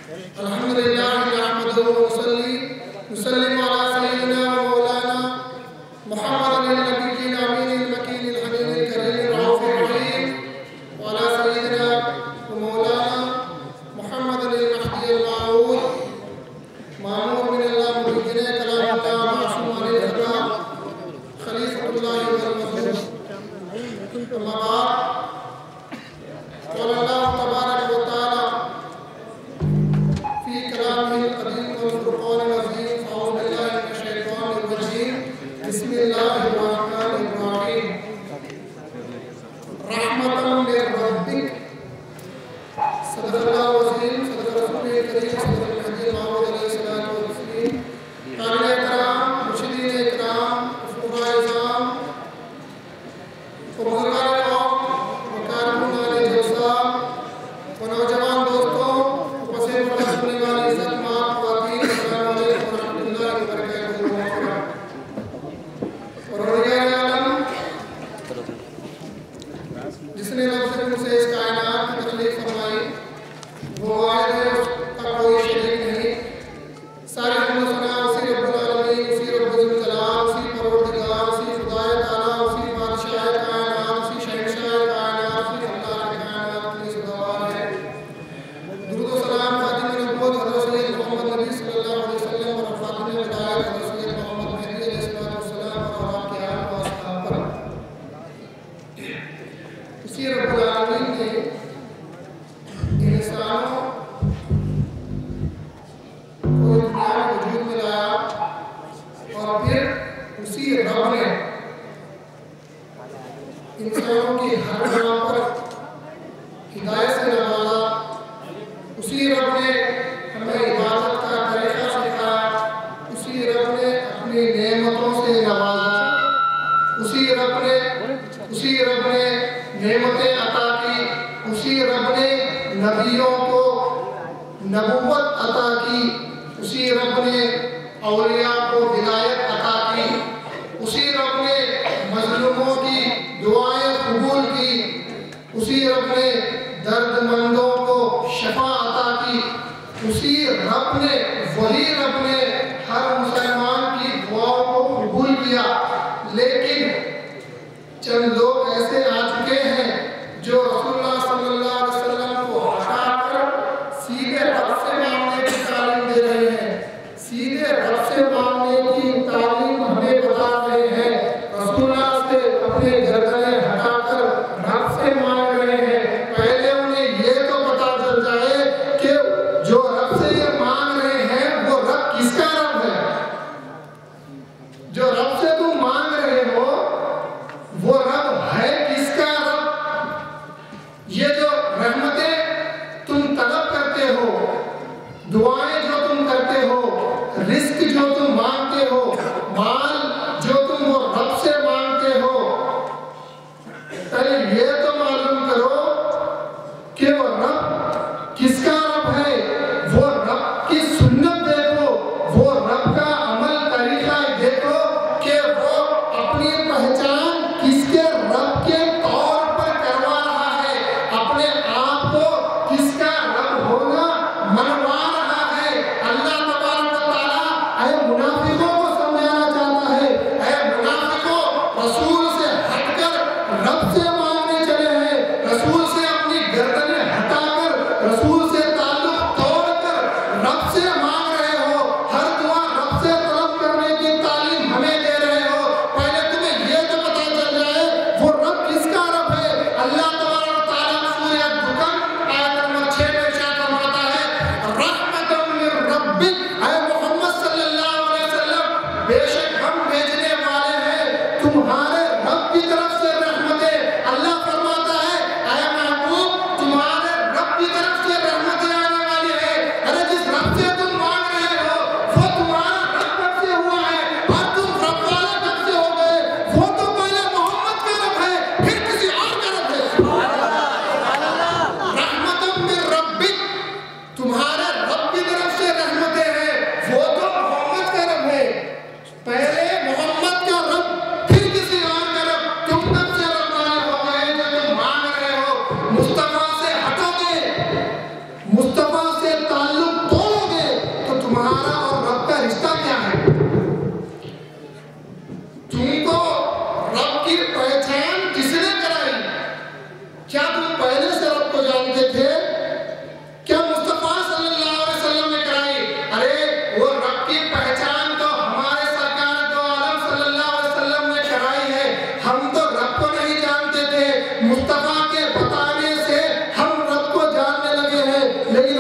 अल्हम्दुलिल्लाह नहमदुहु व नुसल्लिमु अला सय्यिदिना व मौलाना मुहम्मदिन नबिय्यिल अमीनिल मकीनिल हनीनिल करीमिर रऊफिर रहीम व अला सय्यिदिना व मौलाना मुहम्मदिल महदियल मऊद मामूर बिल्लाह मुबीन कलामुल्लाह मासूम अनिल खता खलीफतुल्लाह वल मज़लूम अम्मा बाद क़ाल अल्लाह तबारक व तआला फ़ी कलामिहिल क़दीम वल फ़ुरक़ानिल अज़ीम अऊज़ु बिल्लाहि मिनश शैतानिर रजीम बिस्मिल्लाहिर रहमानिर रहीम रहमतन मिर रब्बिक सदक़ल्लाहु अज़ीम सदक़ रसूलिल करीम सदक़ल हदील मऊद अलैहिस्सलातु वस्सलाम तालिब इकराम मुर्शिदीन इकराम फुक़हा इज़ाम बुज़ुर्गान कौम मुकाररबुन जलसा व नौजवान दोस्तों उपस्थित सुनने वाली इज़्ज़त मां ख़वातीन अस्सलामु अलैकुम व रहमतुल्लाहि व बरकातुहू और औलियाए आलम जिसने लफ्ज़ से इस कायनात की तख़लीक़ फरमाई वो वाहिद है, उसका कोई शरीक नहीं। सारी हम्द व सना उसी रब्बुल आलमीन, उसी रब्बुल जलाल, उसी परवरदिगार, उसी खुदाए ताला, उसी बादशाह कायनात, उसी शहंशाह कायनात, उसी खल्क़ाए कायनात के लिए सदावार है। दुरूद व सलाम ख़ातिम नबूवत हज़रत सय्यद मोहम्मद नबी सल्लल्लाहु अलैहि वसल्लम और ख़ातिम हिदायत हज़रत सय्यद मोहम्मद मेहदी अलैहिस्सलाम और आपके आल व असहाब पर। उसी रब्बुल आलमीन ने इंसानों को दुनिया में वजूद में लाया और फिर उसी रब ने इंसानों की हर जगह पर हिदायत से नवाजा। उसी रब ने हमें इबादत का तरीक़ा सिखाया। उसी रब ने अपनी नेमतों से नवाजा। उसी रब ने नेमतें अता की। उसी रब ने नबियों को नबूवत अता की। उसी रब ने औलिया को हिदायत अता की। उसी रब ने मज़लूमों की दुआएं कबूल की। उसी रब ने दर्दमंदों को शफा अता की। वही रब ने हर मुसलमान की दुआओं को कबूल किया। लेकिन चंद लोग ऐसे आ चुके हैं जो रसूलुल्लाह सल्लल्लाहु अलैहि वसल्लम को हटाकर सीधे रब से मांगने की तालीम दे रहे हैं। सीधे रब से मांगने की तालीम हमें बता रहे हैं। रसूलुल्लाह से अपने गर्दनें हटाकर रब से मांग रहे हैं। पहले उन्हें ये तो पता चल जाए कि जो रब से ये मांग रहे हैं वो रब किसका रब है। जो रब से तुम मांग रहे हो वो रब है किसका रब। ये जो रहमतें तुम तलब करते हो, दुआएं जो तुम करते हो, रिस्क जो तुम मांगते हो, माल जो तुम वो रब से मांगते हो, पहले ये तो मालूम करो कि वो रब किसका रब है। वो रब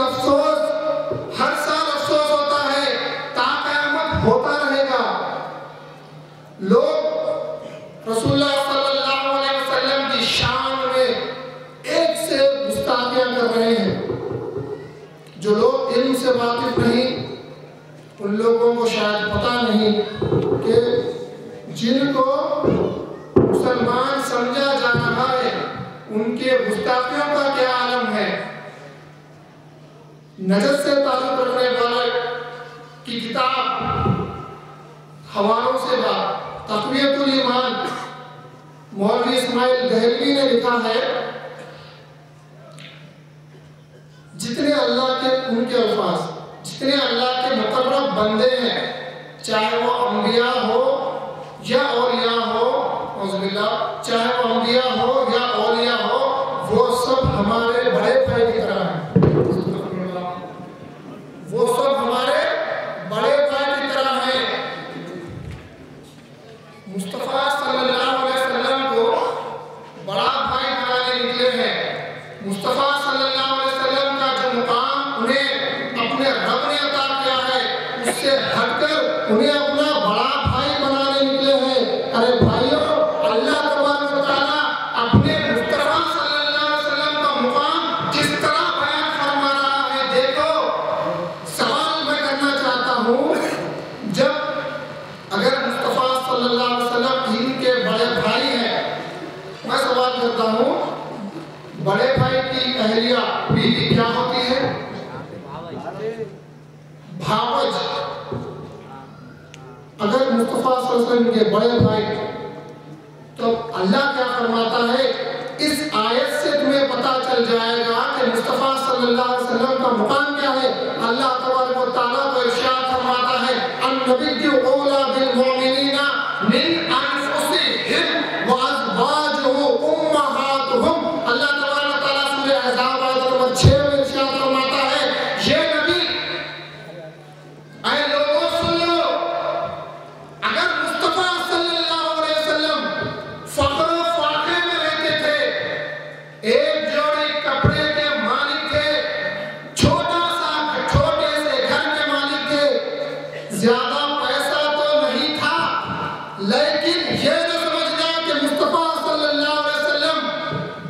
अफसोस हर साल अफसोस होता है, ताक़यामत होता रहेगा। लोग रसूलुल्लाह सल्लल्लाहु अलैहि वसल्लम की शान में एक से गुस्ताखियां कर रहे हैं। जो लोग इल्म से वाकिफ नहीं, उन लोगों को शायद पता नहीं कि जिनको मुसलमान समझा जा रहा है उनके गुस्ताखियों का क्या आलम है। नजर से ताल्लुक रखने वाले की किताब हवालों से बात तक़वियतुल ईमान मौलवी इस्माइल दहलवी ने लिखा है, जितने अल्लाह के उनके अल्फाज, जितने अल्लाह के मुकर्रब बंदे हैं, चाहे वो अंबिया हो या औलिया हो, चाहे वो अंबिया हो या औलिया हो, वो सब हमारे बड़े भाई की तरह हैं। वो सब हमारे बड़े भाई की तरह हैं। मुस्तफ़ा सल्लल्लाहु अलैहि वसल्लम को बड़ा भाई बनाने निकले हैं। मुस्तफ़ा सल्लल्लाहु अलैहि वसल्लम का जो मुकाम उन्हें अपने रब ने अता किया है, उससे हटकर उन्हें अपना बड़ा भाई बनाने निकले हैं। अरे भाइयों, अल्लाह तबारक व तआला अपने मुस्तफ़ा सल्लल्लाहु अलैहि वसल्लम का मुकाम जिस तरह बयान फरमा रहा है, देखो सवाल मैं करना चाहता हूँ, जब अगर मुस्तफ़ा सल्लल्लाहु अलैहि वसल्लम इनके बड़े भाई हैं, मैं सवाल करता हूँ, बड़े भाई की अहलिया बीवी क्या होती है? भावज। अगर मुस्तफ़ा सल्लल्लाहु अलैहि वसल्लम के बड़े भाई, तो अल्लाह क्या फरमाता है? इस आयत से तुम्हें पता चल जाएगा कि मुस्तफ़ा सल्लल्लाहु अलैहि वसल्लम का मुकाम क्या है। अल्लाह तबारक व तआला को इरशाद फरमाता है, अन्नबिय्यु औला बिल मोमिनीना मिन अनफुसिहिम व अज़वाजुहु उम्महातुहुम। अल्लाह तबारक व तआला सूरह अहज़ाब आयत नंबर 6 में इरशाद फरमाता है, ये नबी, ऐ लोगों सुन लो, अगर मुस्तफ़ा सल्लल्लाहु अलैहि वसल्लम फख्र व फाखे में रहते थे, एक जोड़ी कपड़े के मालिक थे, छोटे से घर के मालिक थे, ज्यादा पैसा तो नहीं था, लेकिन ये न समझना कि मुस्तफ़ा सल्लल्लाहु अलैहि वसल्लम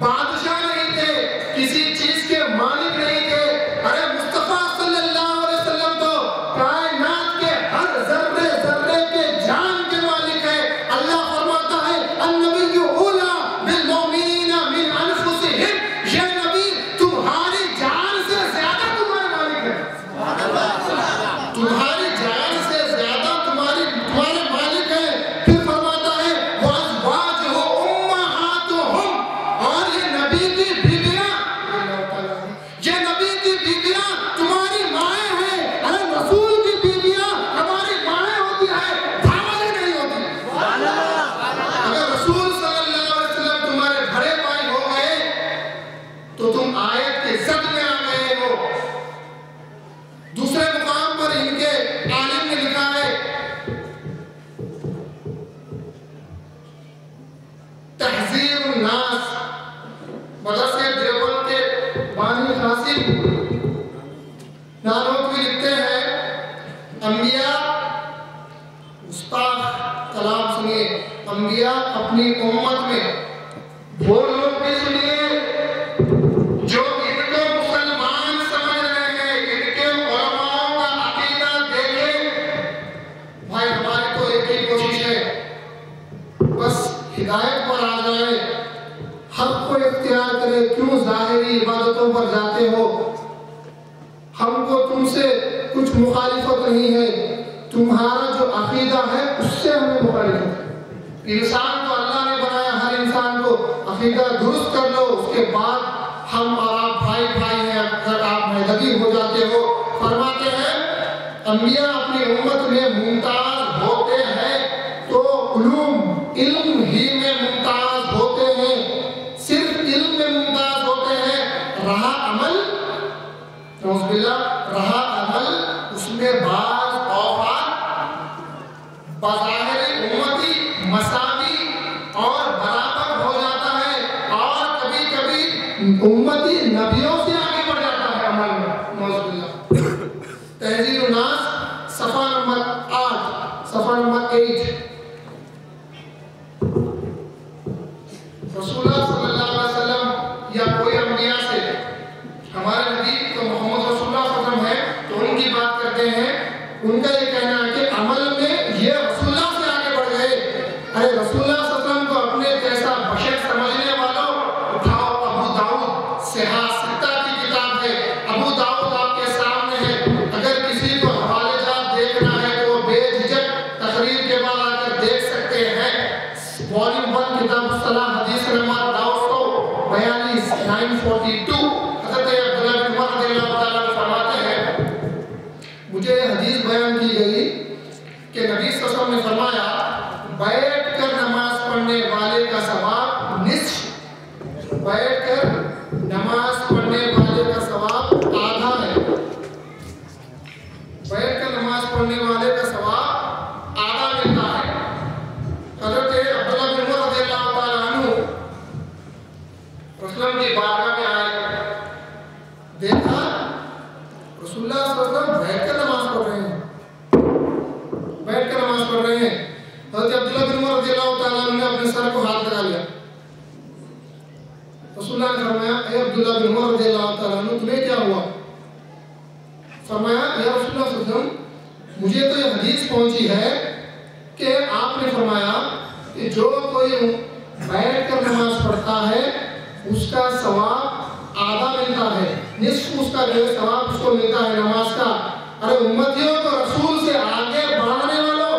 बादशाह नहीं थे, किसी चीज के मालिक नहीं थे। अरे मुस्तफ़ा सल्लल्लाहु अलैहि वसल्लम तो कायनात के हर जर्रे जर्रे के जान के मालिक है। अल्लाह फरमाता है, अन्नबिय्यु औला बिल मोमिनीना मिन अनफुसिहिम, ये नबी तुम्हारी जान से ज्यादा तुम्हारे मालिक है। तुम्हारी जान से ज्यादा तुम्हारे मालिक है। फिर फरमाता है, व अज़वाजुहु उम्महातुहुम, और ये नबी की बीवियां, ये नबी की बीवियां तुम्हारी माएं हैं। अरे रसूल की बीवियां हमारी माएं होती है, भावजें नहीं होती। अगर रसूल सल्लल्लाहु अलैहि वसल्लम तुम्हारे बड़े भाई हो गए तो तुम आयत के जद में आ गए हो। दूसरे मुकाम पर इनके आलिम ने लिखा है, तहज़ीरुन नास, मदरसे देवबंद के बानी कासिम नानोतवी लिखते हैं, अंबिया, उस्ताद कलाम सुनिए, अंबिया अपनी उम्मत में वो लोग भी सुनिए जो इनको मुसलमान समझ रहे हैं, इनके उलमाओं का अकीदा देखें। भाई हमारी तो एक ही कोशिश है, बस हिदायत पर आ जाए, हक को इख्तियार करे। क्यों जाहिरी इबादतों पर जाते हो? हमको तुमसे कुछ मुखालिफत नहीं है, तुम्हारा जो अकीदा है उससे हमें मुखालिफत है। इंसान को अल्लाह ने बनाया, हर इंसान को अकीदा दुरुस्त कर लो, उसके बाद हम और आप भाई भाई हैं। अगर आप महदबी हो जाते हो, फरमाते हैं अंबिया अपनी उम्मत में मुमताज होते हैं तो उलूम इल्म ही में मुमताज होते हैं, सिर्फ इल्म में मुमताज होते हैं। रहा अमल, रहा अमल उसमें बाज औकात बज़ाहिर उम्मती मसावी और बराबर हो जाता है, और कभी कभी उम्मती नबियों से आगे बढ़ जाता है अमल में। तहजीरुन नास सफ़ा नंबर 8 रसूलुल्लाह सल्लल्लाहु अलैहि वसल्लम या कोई अंबिया से, हमारे नबी तो मोहम्मद रसूलुल्लाह सल्लल्लाहु अलैहि वसल्लम है, तो उनकी बात करते हैं। उनका ये कहना है कि अमल में ये रसूलुल्लाह से आगे बढ़ गए। अरे रसूलुल्लाह सल्लल्लाहु अलैहि वसल्लम को अपने जैसा बशर समझने वालों, उठाओ अबू दाऊद सिहा सित्ता की किताब है, अबू दाऊद आपके सामने है। अगर किसी को हवालेजात देखना है तो बेझिझक तकरीर के बाद आकर देख सकते हैं। वॉल्यूम 1 किताब सलाह हदीस नंबर 942 हज़रत अब्दुल्लाह बिन उमर रज़ियल्लाहु ताला अन्हु फरमाते हैं, मुझे हदीस बयान की गई कि नबी सल्लल्लाहु अलैहि वसल्लम ने फरमाया, बैठकर नमाज पढ़ने वाले का सवाब निस्फ, बैठकर नमाज पढ़ने वाले का सवाब आधा है। बैठकर नमाज पढ़ने वाले का सवाब आधा मिलता है। हज़रत अब्दुल्लाह बिन उमर रज़ियल्लाहु ताला अन्हु रसूलुल्लाह की बारगाह में आए, देखा रसूलुल्लाह सल्लल्लाहु अलैहि वसल्लम बैठकर नमाज पढ़ रहे हैं, बैठकर नमाज पढ़ रहे हैं। हज़रत अब्दुल्लाह बिन उमर रज़ियल्लाहु ताला अन्हु ने अपने सर को हाथ लगा लिया। रसूलुल्लाह ने फरमाया, ए अब्दुल्लाह बिन उमर रज़ियल्लाहु ताला अन्हु, तुम्हें क्या हुआ? फरमाया, या रसूलुल्लाह सल्लल्लाहु अलैहि वसल्लम, मुझे तो ये हदीस पहुंची है कि आपने फरमाया कि जो कोई बैठकर नमाज पढ़ता है उसका सवाब आधा मिलता है, निस्फ उसका जो है सवाब उसको मिलता है नमाज का। अरे उम्मतियों को रसूल से आगे बढ़ाने वालों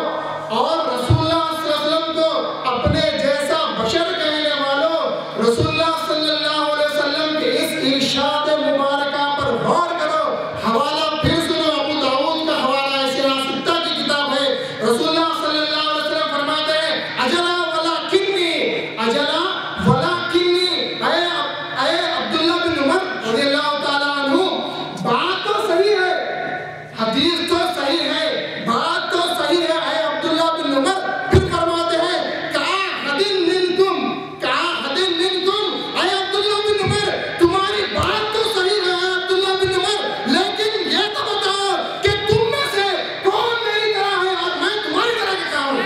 और रसूलुल्लाह सल्लल्लाहु अलैहि वसल्लम को अपने जैसा बशर कहने वालों, रसूलुल्लाह सल्लल्लाहु अलैहि वसल्लम के इस इरशाद मुबारका पर गौर करो। हवाला फिर सुनो, अबू दाऊद का हवाला है, सित्ता की किताब है। रसूलुल्लाह सल्लल्लाहु अलैहि वसल्लम फरमाते हैं, अजला वला किन्नी, अजला वला किन्नी। अय अब्दुल्लाह बिन उमर रज़ियल्लाहु ताला अन्हु, बात तो सही है, हदीस तो सही है, बात तो सही है। अय अब्दुल्लाह बिन उमर फिर फरमाते हैं, का हदिन मिनकुम, का हदिन मिनकुम। अय अब्दुल्लाह बिन उमर, तुम्हारी बात तो सही है अब्दुल्लाह बिन उमर, लेकिन ये तो बताओ कि तुम में से कौन मेरी तरह है और मैं तुम्हारी तरह का हूं?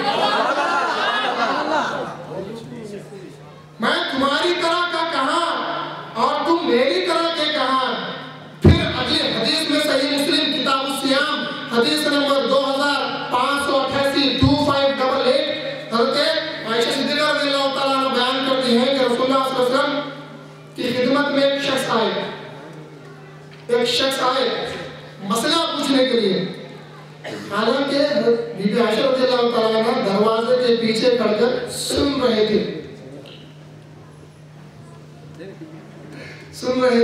मैं तुम्हारी तरह का कहां और तुम मेरी तरह के कहां? फिर अगली हदीस में सही मुस्लिम किताब उस-सियाम हदीस नंबर 2588 हज़रत आयशा सिद्दीक़ा रज़ियल्लाहु ताला अन्हा बयान करती हैं कि रसूलुल्लाह सल्लल्लाहु अलैहि वसल्लम की खिदमत में एक शख्स आए मसला पूछने के लिए। हालांकि बीबी आयशा रज़ियल्लाहु ताला अन्हा दरवाजे के पीछे खड़कर सुन रहे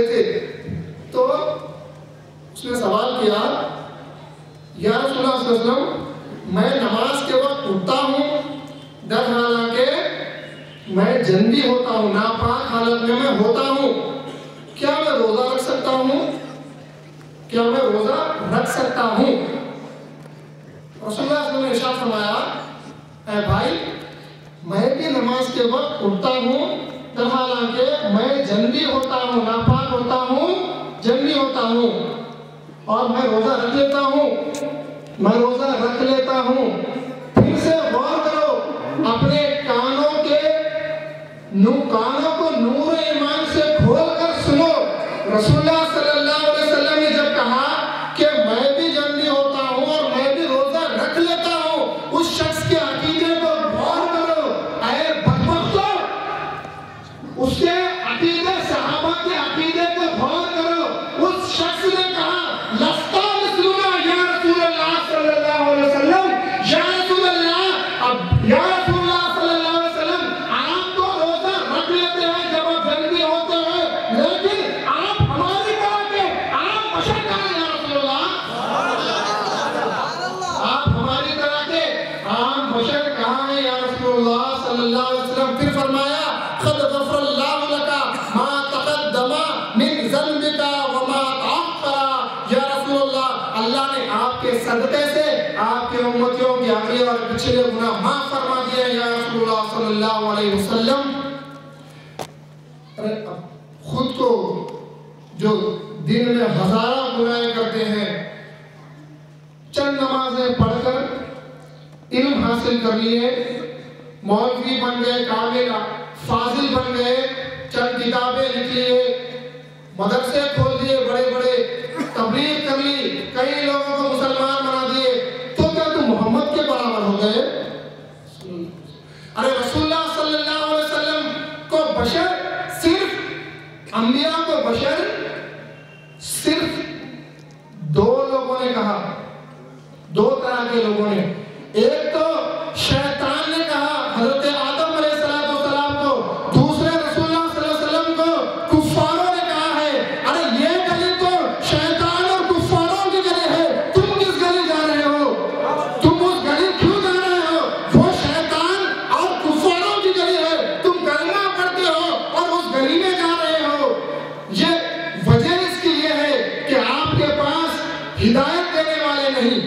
थे, तो उसने सवाल किया, या रसूलुल्लाह सल्लल्लाहु अलैहि वसल्लम, मैं नमाज के वक्त उठता हूँ, दर हालांकि मैं जन्नती होता हूँ, नापाक हालत में मैं होता हूँ, क्या मैं रोजा रख सकता हूँ? क्या मैं रोजा रख सकता हूँ? रसूलुल्लाह सल्लल्लाहु अलैहि वसल्लम ने इरशाद फरमाया, ऐ भाई, मैं भी नमाज के वक्त उठता हूँ, दर हालांकि मैं जन्नती होता हूँ, नापाक होता हूँ, जन्नती होता हूँ, और मैं रोजा रख लेता हूँ, मैं रोजा रख लेता हूँ। फिर से गौर करो, अपने कानों को नूर ईमान से खोलकर सुनो। रसूलुल्लाह सल्लल्लाहु अलैहि वसल्लम ने जब कहा कि मैं भी जन्नती होता हूँ और मैं भी रोजा रख लेता हूँ, उस शख्स के अकीदे को गौर करो। ऐ बदबख्तों, उसके अकीदे, सहाबा के अकीदे को गौर करो। उस शख्स ने कहा, लस्ता मिस्लुना या रसूलुल्लाह सल्लल्लाहु अलैहि वसल्लम, या रसूलुल्लाह, अब या रसूलुल्लाह सल्लल्लाहु अलैहि वसल्लम, आप तो रोजा रख लेते हैं जब आप जन्नती होते हैं, लेकिन आप हमारी तरह के आप बशर कहां हैं या रसूलुल्लाह? आप हमारी तरह के आम बशर कहां हैं या रसूलुल्लाह सल्लल्लाहु अलैहि वसल्लम? फिर फरमाया, क़द गफ़रल्लाहु लका मा तक़द्दमा मिन ज़न्बिका व मा तअख़्ख़रा। या रसूलुल्लाह, अल्लाह ने आपके सदक़े से आपके उम्मतियों के अगले और पिछले गुनाह माफ फरमा दिए या रसूलुल्लाह सल्लल्लाहु अलैहि वसल्लम। अरे खुद को जो दिन में हजारों गुनाह करते हैं, हासिल कर लिए, मौलवी बन गए, कामिल फाजिल बन गए, चंद किताबें लिख लिए, मदरसे खोल दिए, बड़े बड़े तबलीग कर ली, कई लोगों को मुसलमान बना दिए, तो क्या तुम मोहम्मद के बराबर हो गए? अरे रसूलुल्लाह सल्लल्लाहु अलैहि वसल्लम को बशर, सिर्फ अंबिया को बशर सिर्फ दो लोगों ने कहा, दो तरह के लोगों ने। एक तो शैतान ने कहा हजरत आदम अलैहिस्सलाम को, दूसरे रसूलुल्लाह सल्लल्लाहु अलैहि वसल्लम को कुफ्फारों ने कहा है अरे ये गली तो शैतान और कुफ्फारों की गली है, तुम किस गली जा रहे हो? तुम उस गली क्यों जा रहे हो? वो शैतान और कुफ्फारों की गली है, तुम कलमा पढ़ते हो और उस गली में जा रहे हो। ये वजह इसकी ये है कि आपके पास हिदायत देने वाले नहीं,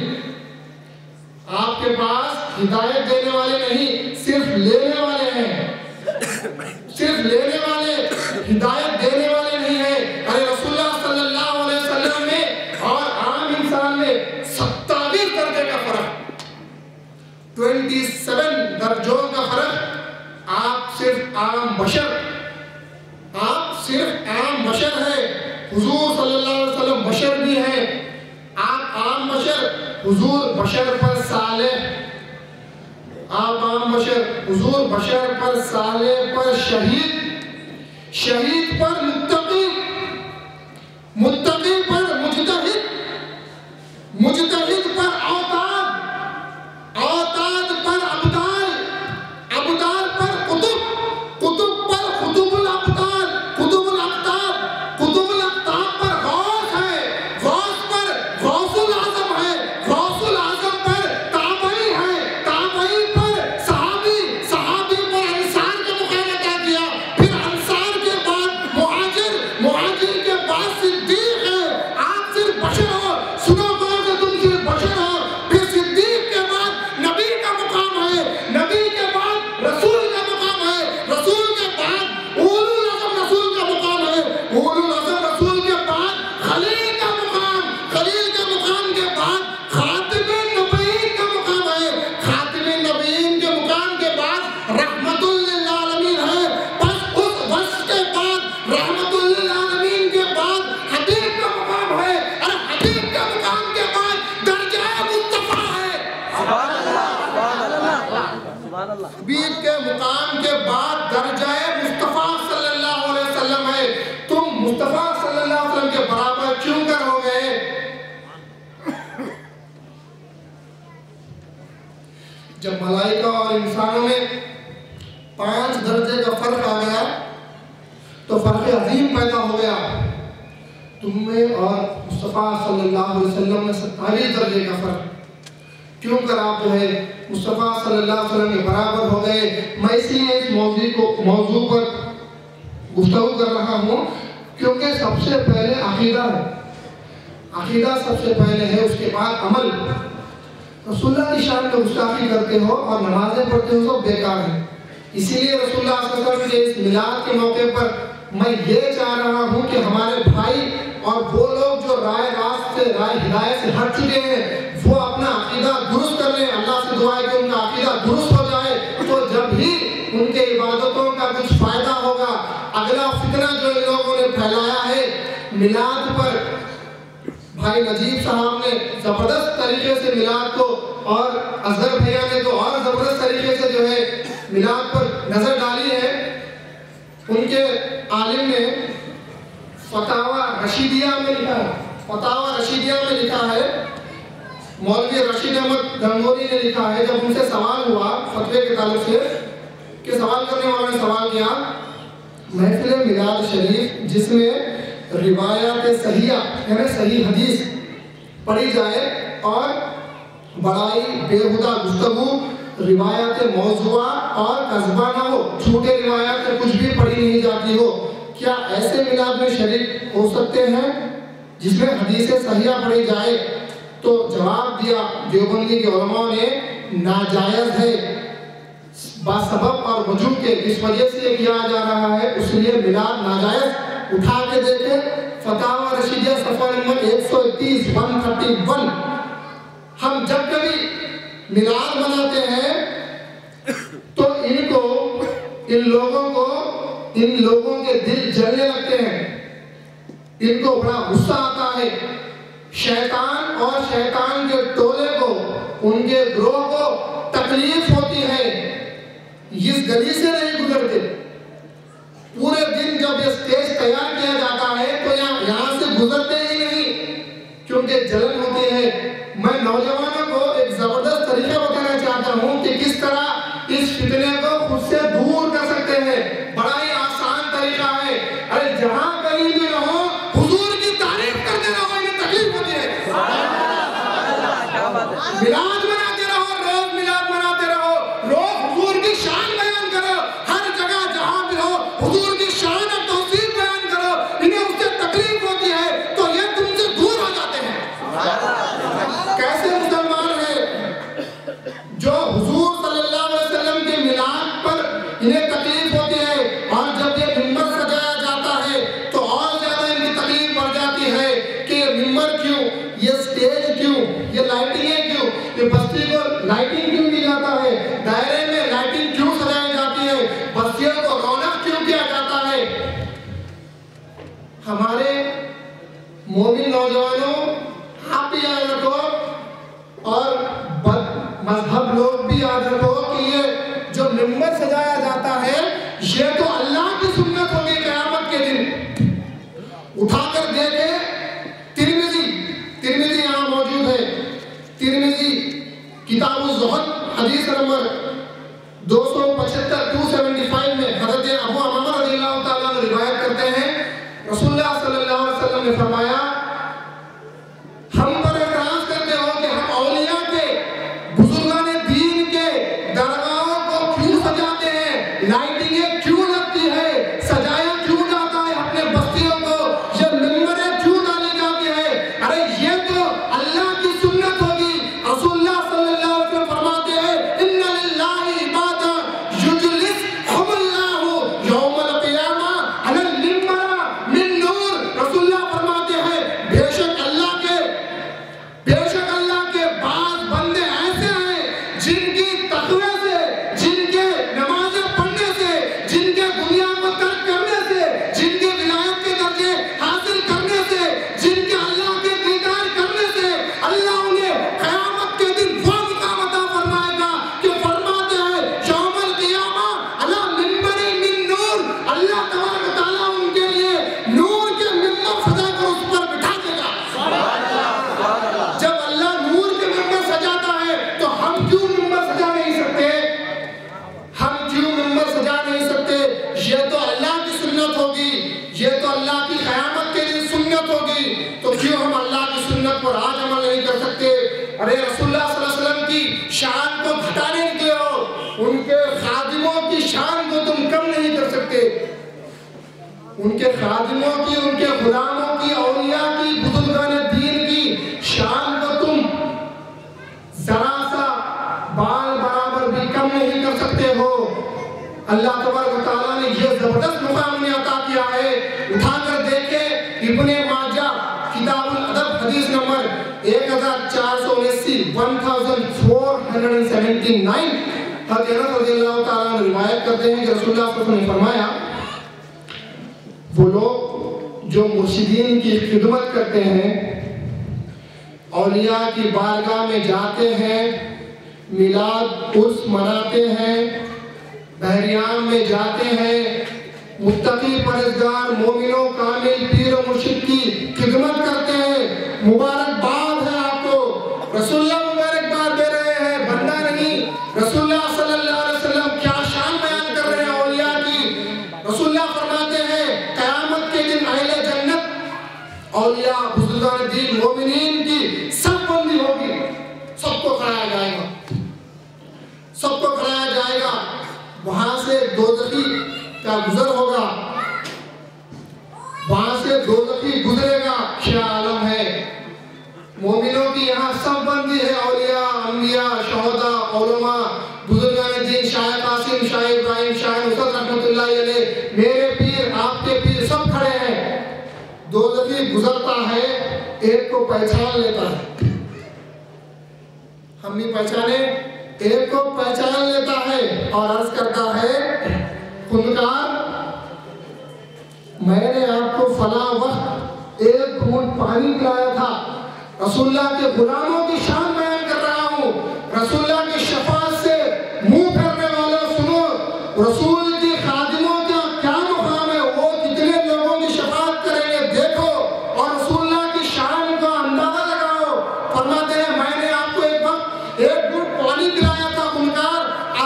आपके पास हिदायत देने वाले नहीं, सिर्फ लेने वाले हैं, सिर्फ लेने वाले, हिदायत देने वाले नहीं है। अरे रसूलुल्लाह सल्लल्लाहु अलैहि वसल्लम में और आम इंसान में 27 दर्जे का फर्क, 27 दर्जों का फर्क। आप सिर्फ आम बशर, आप सिर्फ आम बशर है, हुजूर सल्लल्लाहु अलैहि वसल्लम बशर भी है। आप आम बशर, हुजूर बशर पर सालेह, आप आम बशर, हुजूर बशर पर सालेह पर शहीद, शहीद पर मुत्तकी, मुत्तकी पर मुजतहिद, मुजतहिद पर औताद, औताद पर अब्दाल, अब्दाल पर कुतुब, कुतुब पर कुतुबुल अब्दाल, कुतुबुल अब्दाल, कुतुबुल अब्दाल पर गौस है, गौस पर गौसुल आजम है, गौसुल आजम पर ताबई है, ताबई पर सहाबी, सहाबी पर अंसार के मुकाम अता किया, फिर अंसार के बाद मुहाजिर, मुहाजिर के बाद सिद्दीक है। आप सिर्फ बशर हो, सुनो कौन से तुम सिर्फ बशर हो, फिर सिद्दीक के बाद नबी का मुकाम है, नबी के बाद रसूल का मुकाम है, रसूल के बाद उलुल अज़म रसूल का मुकाम है, उलुल अज़म रसूल के बाद खलील का मुकाम, खलील के मुकाम के बाद खातिमे नबीयीन का मुकाम है, खातिमे नबीयीन के मुकाम के बाद रहमतुल लिल आलमीन है, बस उस वस के बाद रहमतुल लिल आलमीन के बाद हबीब का मुकाम है, और हबीब के मुकाम के बाद दर्जा मुस्तफा है। सुभान अल्लाह, सुभान अल्लाह, सुभान अल्लाह। हबीब के मुकाम के बाद दर्जा मुस्तफा सल्लल्लाहु अलैहि वसल्लम है। तुम मुस्तफा सल्लल्लाहु अलैहि वसल्लम के बराबर क्यों कर हो गए? जब मलाइका और इंसानों में 5 दर्जे का फर्क आ गया तो फर्क अजीम पैदा हो गया। तुम्हें और मुस्तफा सल्लल्लाहु अलैहि वसल्लम में 27 दर्जे का फर्क, क्यों कर आप जो है मुस्तफा सल्लल्लाहु अलैहि वसल्लम के बराबर हो गए। मैं इसलिए इस मौजू पर गुफ्तगू कर रहा हूँ क्योंकि सबसे पहले अकीदा है, अकीदा सबसे पहले है, उसके बाद अमल। रसूलुल्लाह की शान में गुस्ताखी करते हो और नमाजें पढ़ते हो, सब बेकार है। इसीलिए रसूलुल्लाह सल्लल्लाहु अलैहि वसल्लम के इस मिलाद के मौके पर मैं ये चाह रहा हूँ कि हमारे भाई और वो लोग जो राय रास्त से, राय हिदायत से हट चुके हैं, वो अपना अकीदा दुरुस्त कर लें। अल्लाह से दुआ है कि उनका अकीदा दुरुस्त हो जाए, तो जब ही उनके इबादतों का कुछ फायदा होगा। अगला फितना जो इन लोगों ने फैलाया है मिलाद पर, भाई नजीब साहब ने जबरदस्त तरीके से मिलाद को, और अजहर भैया ने तो और जबरदस्त तरीके से जो है मिलाद पर नजर डाली है। उनके आलिम ने फतावा रशीदिया में लिखा है, फतावा रशीदिया में लिखा है, मौलवी रशीद अहमद गंगोली ने लिखा है। जब उनसे सवाल हुआ फतवे के ताल्लुक से, कि सवाल करने वाले ने सवाल किया, महफिल मिलाद शरीफ जिसमें रिवायात सहिया यानी सही हदीस पढ़ी जाए और बड़ाई बेहुदा गुफ्तगू, रिवायात मौज़ूआ और कज़बा ना हो, झूठे रिवायात में कुछ भी पढ़ी नहीं जाती हो, क्या ऐसे मिलाद में शरीक हो सकते हैं जिसमें हदीसें सहिया पढ़ी जाए? तो जवाब दिया देवबंदी के उलमा ने, नाजायज़ है, बासबब और वजूह के इस वजह से किया जा रहा है, इसलिए मिलाद नाजायज़। उठा के देखे फतावा रशीदिया सफ़ा नंबर 131 131। हम जब कभी मिलाद मनाते हैं तो इन लोगों के दिल जलने लगते हैं, इनको बड़ा गुस्सा आता है। शैतान और शैतान के टोले को, उनके ग्रोह को तकलीफ होती है, इस गली से नहीं गुजरते। पूरे दिन जब ये स्टेज तैयार किया जाता है तो यहाँ से गुजरते ही नहीं, क्योंकि जलन होती है। मैं नौजवानों को एक जबरदस्त तरीका बताना चाहता हूँ कि किस तरह इस फितने को खुद से दूर कर सकते हैं। बड़ा ही आसान तरीका है। अरे जहाँ कहीं भी रहो, हुजूर की तारीफ करते रहो, इन्हें तकलीफ होती है। मिलाद मनाते रहो, रोज मिलाद मनाते रहो, रोज हुजूर की शान बयान करो, हर जगह जहाँ भी हो हुजूर की शान और तौसीफ बयान करो। इन्हें उससे तकलीफ होती है तो ये तुमसे दूर हो जाते हैं। कैसे मुसलमान है जो हुजूर सल्लल्लाहु अलैहि वसल्लम के मिलाद पर इन्हें तकलीफ होती है, और जब ये मिंबर सजाया जाता है तो और ज्यादा इनकी तकलीफ बढ़ जाती है कि ये मिंबर क्यों, ये स्टेज क्यों, ये लाइटिंगें क्यों, ये बस्ती को लाइटिंग क्यों दी जाता है, दायरे में लाइटिंग क्यों सजाई जाती है, बस्तियों को रौनक क्यों किया जाता है। हमारे मोमिन नौजवानों, आप भी याद रखो और मजहब लोग भी याद रखो कि ये जो मिंबर सजाया जाता है ये तो अल्लाह की सुन्नत होगी। क़यामत के दिन उठाकर देखे, तिरमिज़ी यहाँ मौजूद है, तिरमिज़ी किताबुल ज़ुहद हदीस नंबर 275 में हज़रत अबू उमामा रज़ियल्लाहु ताला अन्हु रिवायत करते हैं, रसूलुल्लाह सल्लल्लाहु अलैहि वसल्लम ने फरमाया, हम पर एतराज़ करते हो कि हम औलिया के, बुजुर्गाने दीन के दरगाहों को क्यों सजाते हैं, लाइटिंगें क्यों लगती है, सजाया क्यों जाता है अपने बस्तियों को, ये मिंबरें क्यों डाली जाती है। अरे ये तो अल्लाह की सुन्नत होगी। रसूलुल्लाह सल्लल्लाहु अलैहि वसल्लम फरमाते हैं, इन्ना लिल्लाहि इबादन युजलिसहुमुल्लाहु यौमल क़ियामा अलल मिंबर मिन नूर। रसूलुल्लाह फरमाते हैं, बेशक अल्लाह के बाज़ बंदे ऐसे हैं जिनकी तक़वे से, जिनके नमाज़ें पढ़ने से, जिनके दुनिया को तर्क करने से, जिनके विलायत के दर्जे हासिल करने से, जिनके अल्लाह के दीदार करने से अल्लाह उन्हें क़यामत के दिन वो मुक़ाम अता फरमाएगा कि फरमाते हैं यौमल क़ियामा अला मिंबरी मिन नूर। अल्लाह तबारक व तआला उनके लिए नूर के मिंबर सजाकर उस पर बिठा देगा। जब अल्लाह नूर के मिंबर सजाता है तो हम क्यों मिंबर सजा नहीं सकते? हम क्यों मिंबर सजा नहीं सकते? ये तो अल्लाह की सुन्नत होगी, ये तो अल्लाह की क़यामत के दिन सुन्नत होगी, तो क्यों हम अल्लाह की सुन्नत पर आज अमल नहीं कर सकते? अरे रसूलुल्लाह सल्लल्लाहु अलैहि वसल्लम की शान को घटाने निकले हो, उनके खादिमों की शान को तुम कम नहीं कर सकते। उनके खादिमों की, उनके गुलामों की, औलिया की, बुजुर्गाने दीन की शान को तुम जरा सा बाल बराबर भी कम नहीं कर सकते हो। अल्लाह तबारक व तआला ने यह जबरदस्त मुकाम उन्हें अता किया है। उठाकर देखे इब्ने माजा किताबुल अदब हदीस नंबर 1479 1479 हज़रत रज़ियल्लाहु ताला अन्हु रिवायत करते हैं कि रसूलुल्लाह सल्लल्लाहु अलैहि वसल्लम ने फरमाया, वो लोग जो मुर्शिदीन की खिदमत करते हैं, औलिया की बारगाह में जाते हैं, मिलाद उर्स मनाते हैं, बहरियाम में जाते हैं, मुत्तकी परहेज़गार मोमिनों कामिल पीर और मुर्शिद की खिदमत करते हैं, मुबारकबाद है आपको। रसूलुल्लाह मुबारकबाद दे रहे हैं, बंदा नहीं। रसूलुल्लाह सल्लल्लाहु अलैहि वसल्लम क्या शान बयान कर रहे हैं औलिया की। रसूलुल्लाह फरमाते हैं, क़यामत के दिन अहले जन्नत, औलिया, बुजुर्गान दीन, मोमिनीन की सब बंदी होगी, सबको खड़ाया जाएगा, सबको खड़ाया जाएगा। वहां से दोज़खी का गुजर होगा, वहां से दोज़खी गुजरेगा। क्या आलम है। मोमिनों की यहाँ सब बंदी है, औलिया, अंबिया, शोहदा, उलमा, बुजुर्गान दीन, शाह कासिम, शाह इब्राहिम, शाह नुसरत रहमतुल्लाह अलैह, मेरे पीर, आपके पीर सब खड़े हैं। दोज़खी गुजरता है, एक को पहचान लेता है। हम भी पहचाने, एक को पहचान लेता है और अर्ज करता है, खुदकार मैंने आपको फला वक्त एक घूंट पानी पिलाया था। रसूलुल्लाह के गुलामों की शान बयान कर रहा हूँ। रसूलुल्लाह की शफाअत से मुंह करने वालों सुनो, रसूल की खादिमों का क्या मुकाम है, वो कितने लोगों की शफाअत करेंगे देखो और रसूलुल्लाह की शान का अंदाजा लगाओ। फरमाते हैं मैंने आपको एक वक्त एक घूंट पानी पिलाया था खुदकार।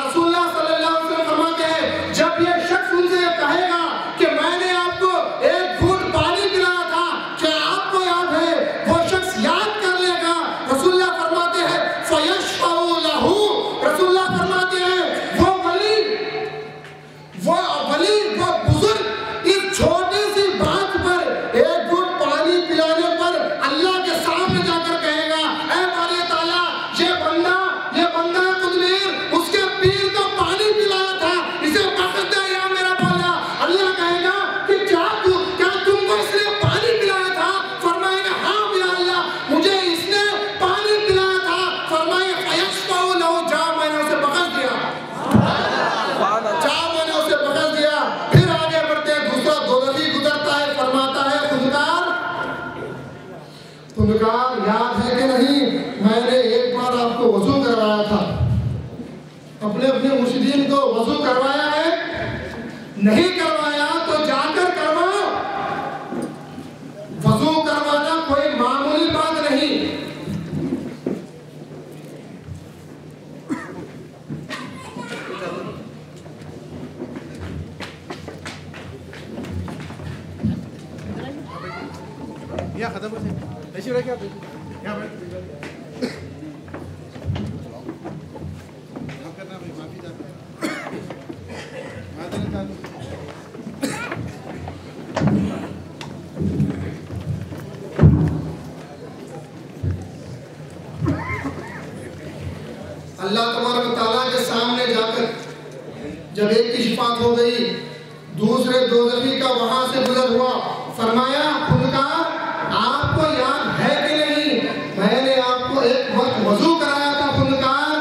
रसूलुल्लाह सल्लल्लाहु अलैहि वसल्लम फरमाते हैं जब ये शख्स उनसे कहेगा कि मैंने आपको एक घूंट पानी पिलाया था, क्या आपको याद है? वो शख्स याद कर लेगा। रसूलुल्लाह फरमाते हैं फयशफउ लहू, रसूलुल्लाह फरमाते हैं वो बुजुर्ग इस छोटी सी बात पर, एक घूंट पानी पिलाने पर अल्लाह के सामने जाकर कहेगा, ऐ बारी ताला ये बंदा कुदमीर उसके पीर को पानी पिलाया था, इसे बख्श दे या मेरा मौला। अल्लाह कहेगा कि क्या तुमको इसने पानी पिलाया था? फरमाएगा हाँ या अल्लाह मुझे इसने पानी पिलाया था। फरमाए फयशफउ लहू, जा मैंने उसे बख्श दिया, जा मैंने उसे बख्श दिया। फिर आगे बढ़ते हैं, दूसरा दोज़खी गुजरता है, फरमाता है खुदकार याद है कि नहीं, मैंने एक बार आपको वजू करवाया था। अपने अपने मुर्शिदीन को वजू करवाया है? नहीं करवाया तो जाकर करवाओ। वजू करवाना कोई मामूली बात नहीं। या खत्म हो जाए ऐसी रह क्या यहाँ बैठ माफ करना भाई, माफी चाहता अल्लाह तबारक तआला के सामने जाकर जब एक की शिफात हो गई, दूसरे दोज़खी का वहां से गुजर हुआ, फरमाया खुदकार आपको याद है कि नहीं, मैंने आपको एक वक्त वजू कराया था। खुदकार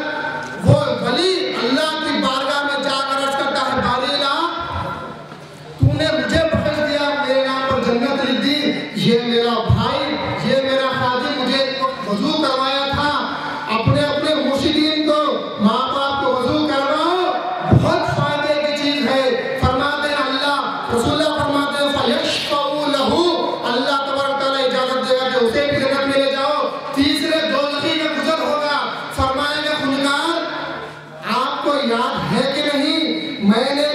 वो वली अल्लाह की बारगाह में जाकर अर्ज करता है, बारीला तूने मुझे बख्श दिया, मेरे नाम पर जन्नत लिख दी। ये मेरा भाई, ये मेरा खादिम मुझे एक वक्त वजू करवाया था। अपने अपने मुर्शिदीन को, माँ बाप को वजू करवाओ, बहुत फायदे की चीज है। फरमाते हैं अल्लाह, रसूलुल्लाह फरमाते हैं फयशफउ लहू, अल्लाह तबारक तआला इजाजत देगा कि उसे भी जन्नत में ले जाओ। तीसरे दोज़खी का गुजर होगा, फरमाएंगे खुदकार आपको याद है कि नहीं, मैंने